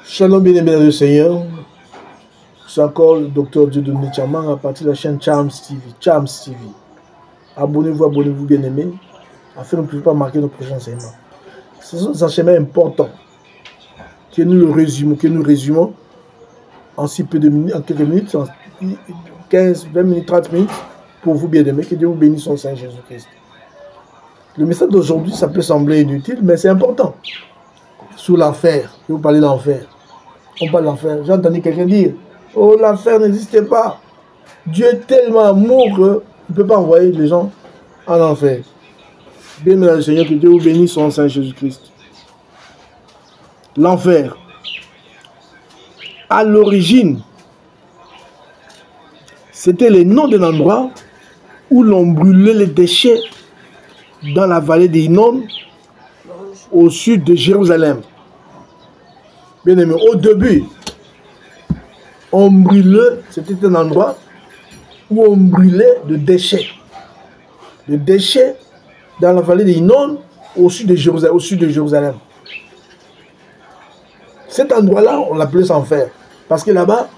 Shalom, bien-aimés dans le Seigneur. C'est encore le docteur Dieudonné Tchaman à partir de la chaîne Charms TV. Charms TV. Abonnez-vous, bien-aimés, afin de ne plus pas marquer nos prochains enseignements. Ce sont des enseignements importants que nous résumons en si peu de minutes, en quelques minutes, en 15, 20 minutes, 30 minutes, pour vous, bien-aimés. Que Dieu vous bénisse son Saint Jésus-Christ. Le message d'aujourd'hui, ça peut sembler inutile, mais c'est important. Sur l'enfer, je vais vous parler d'enfer. On parle d'enfer. J'ai entendu quelqu'un dire, oh, l'enfer n'existe pas. Dieu est tellement amour qu'il ne peut pas envoyer les gens en enfer. Bien, merci le Seigneur, que Dieu vous bénisse son Saint Jésus-Christ. L'enfer. À l'origine, c'était le nom d'un endroit où l'on brûlait les déchets dans la vallée d'Hinnom, au sud de Jérusalem. Bien aimé, au début, on brûlait, c'était un endroit où on brûlait de déchets. De déchets dans la vallée d'Hinnom, au sud de Jérusalem. Cet endroit-là, on l'appelait enfer. Parce que là-bas,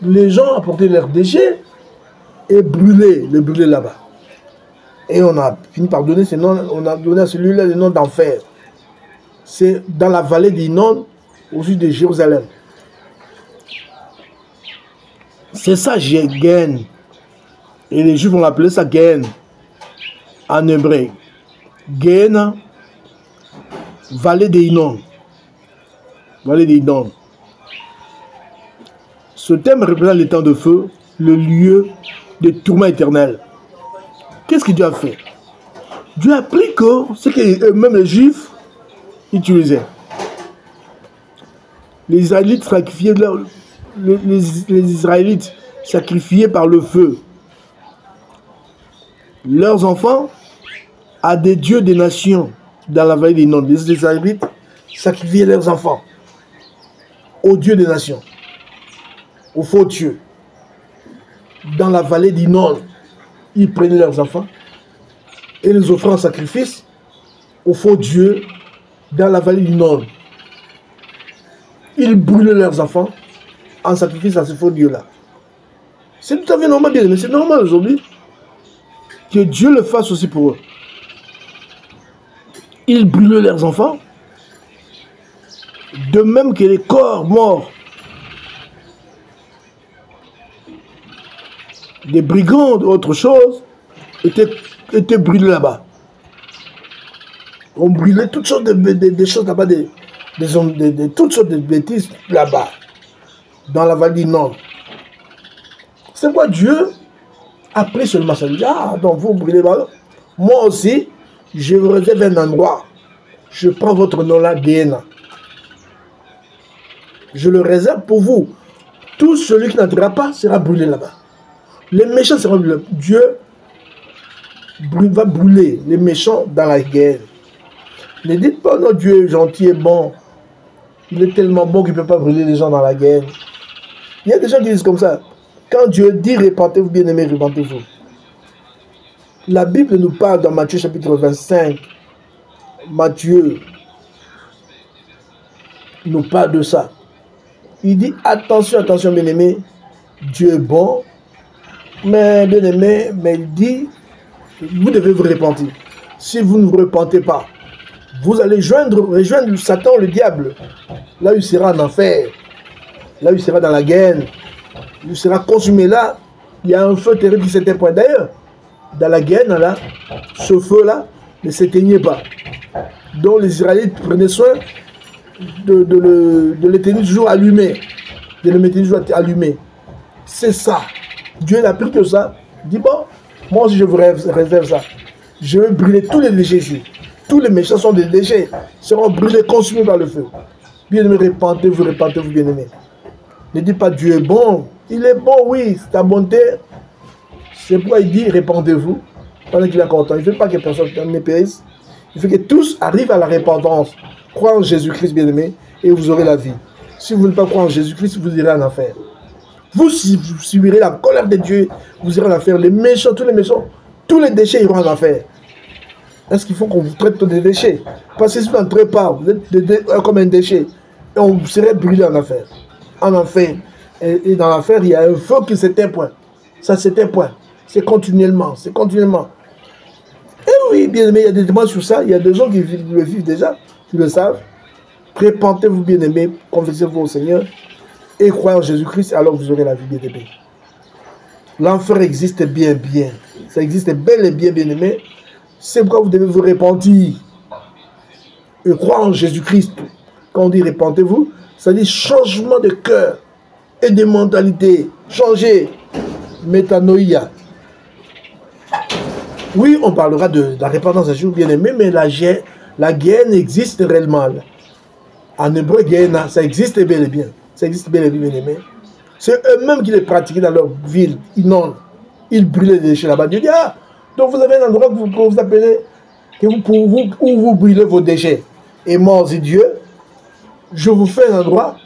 les gens apportaient leurs déchets et brûlaient là-bas. Et on a fini par donner ce nom, on a donné à celui-là le nom d'enfer. C'est dans la vallée d'Hinnom, au sud de Jérusalem. C'est ça, Gen. Et les Juifs vont l'appeler ça Gen en hébreu. Gen, vallée d'Hinnom. Vallée d'Hinnom. Ce thème représente le temps de feu, le lieu de tourment éternel. Qu'est-ce que Dieu a fait? Dieu a pris que ce que même les Juifs utilisaient. Les Israélites sacrifiaient, les Israélites sacrifiaient par le feu leurs enfants à des dieux des nations dans la vallée des Noms. Les Israélites sacrifiaient leurs enfants aux dieux des nations, aux faux dieux. Dans la vallée des Noms, ils prenaient leurs enfants et les offraient en sacrifice aux faux dieux dans la vallée du Nord. Ils brûlaient leurs enfants en sacrifice à ces faux dieux-là. C'est tout à fait normal, bien, mais c'est normal aujourd'hui que Dieu le fasse aussi pour eux. Ils brûlaient leurs enfants, de même que les corps morts des brigands ou autre chose étaient brûlés là-bas. On brûlait toutes sortes de choses là-bas, toutes sortes de bêtises là-bas, dans la vallée du Nord. C'est quoi Dieu a pris seulement ça. Il dit, ah, donc vous brûlez là-bas. Moi aussi, je vous réserve un endroit. Je prends votre nom là, Géna. Je le réserve pour vous. Tout celui qui n'entrera pas sera brûlé là-bas. Les méchants seront brûlés. Dieu va brûler les méchants dans la guerre. Ne dites pas, non, Dieu est gentil et bon. Il est tellement bon qu'il ne peut pas brûler les gens dans la guerre. Il y a des gens qui disent comme ça. Quand Dieu dit repentez-vous, bien-aimés, repentez-vous. La Bible nous parle dans Matthieu chapitre 25. Matthieu nous parle de ça. Il dit attention, attention, bien-aimés. Dieu est bon. Mais bien-aimés, mais il dit vous devez vous repentir. Si vous ne vous repentez pas, vous allez rejoindre Satan, le diable. Là où il sera en enfer. Là où il sera dans la guerre. Il sera consumé là. Il y a un feu terrible qui s'éteint point. D'ailleurs, dans la guerre, là, ce feu-là ne s'éteignait pas. Donc les Israélites prenaient soin de l'éteindre toujours allumé. De le mettre toujours allumé. C'est ça. Dieu n'a pris que ça. Il dit bon, moi aussi je vous réserve ça. Je vais brûler tous les déchets ici. Tous les méchants sont des déchets. Seront brûlés, consumés par le feu. Bien-aimés, repentez-vous, bien-aimés. Ne dites pas Dieu est bon. Il est bon, oui, c'est ta bonté. C'est pourquoi il dit repentez-vous. Pendant qu'il est content. Il ne veut pas que personne ne périsse. Il fait que tous arrivent à la repentance. Croyez en Jésus-Christ, bien-aimés, et vous aurez la vie. Si vous ne pas croire en Jésus-Christ, vous irez en enfer. Vous subirez la colère de Dieu, vous irez en enfer. Les méchants, tous les déchets iront en enfer. Est-ce qu'il faut qu'on vous traite de déchets? Parce que si vous n'entrez pas, vous êtes comme un déchet. Et on serait brûlé en enfer. En enfer. Et dans l'enfer, il y a un feu qui s'éteint point. Ça s'éteint point. C'est continuellement. C'est continuellement. Et oui, bien aimé, il y a des témoins sur ça. Il y a des gens qui le vivent déjà, qui le savent. Répentez-vous, bien aimé, confessez-vous au Seigneur et croyez en Jésus-Christ, alors vous aurez la vie, bien aimé. L'enfer existe bien, bien. Ça existe bel et bien, bien aimé. C'est pourquoi vous devez vous repentir et croire en Jésus-Christ. Quand on dit repentez-vous, ça dit changement de cœur et de mentalité. Changer. Métanoïa. Oui, on parlera de la repentance un jour, bien aimé, mais la guerre existe réellement. En hébreu, guerre, ça existe bel et bien. Ça existe bel et bien, bien aimé. C'est eux-mêmes qui les pratiquaient dans leur ville. Ils brûlaient des déchets là-bas. Dieu dit, ah, donc vous avez un endroit que vous appelez, où vous brûlez vos déchets. Et moi, dit Dieu, je vous fais un endroit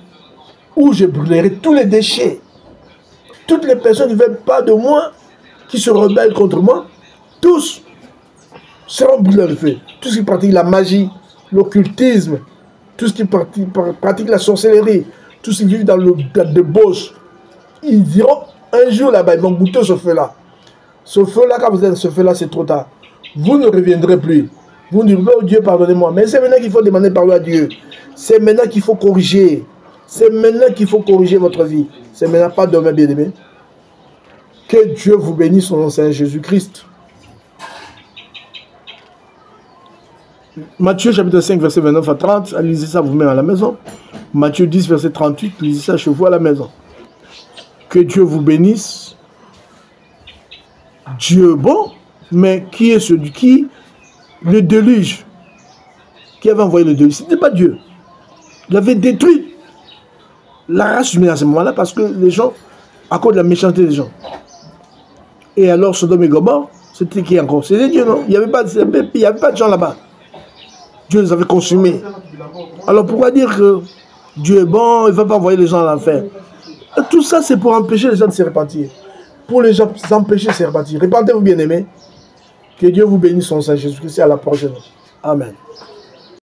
où je brûlerai tous les déchets. Toutes les personnes qui ne veulent pas de moi, qui se rebellent contre moi, tous seront brûlés dans le feu. Tous qui pratiquent la magie, l'occultisme, tous qui pratiquent la sorcellerie, tous qui vivent dans le débauche, ils diront un jour là-bas, ils vont goûter ce feu-là. Ce feu-là, quand vous êtes dans ce feu-là, c'est trop tard. Vous ne reviendrez plus. Vous ne direz pas, oh Dieu, pardonnez-moi. Mais c'est maintenant qu'il faut demander pardon à Dieu. C'est maintenant qu'il faut corriger. C'est maintenant qu'il faut corriger votre vie. C'est maintenant, pas demain, bien-aimé. Que Dieu vous bénisse, son nom, Seigneur Jésus-Christ. Matthieu chapitre 5, verset 29 à 30. Lisez ça vous-même à la maison. Matthieu 10, verset 38. Lisez ça chez vous à la maison. Que Dieu vous bénisse. Dieu bon, mais qui est celui qui, le déluge, qui avait envoyé le déluge, ce n'était pas Dieu. Il avait détruit la race humaine à ce moment-là parce que les gens, à cause de la méchanceté des gens. Et alors Sodome et Gomorrhe, c'était qui encore? C'était Dieu, non? Il n'y avait pas de gens là-bas. Dieu les avait consumés. Alors pourquoi dire que Dieu est bon, il ne va pas envoyer les gens à l'enfer? Tout ça, c'est pour empêcher les gens de se repentir. Pour les gens empêcher de se repentir. Répentez-vous, bien-aimés. Que Dieu vous bénisse, son Saint Jésus-Christ. À la prochaine. Amen.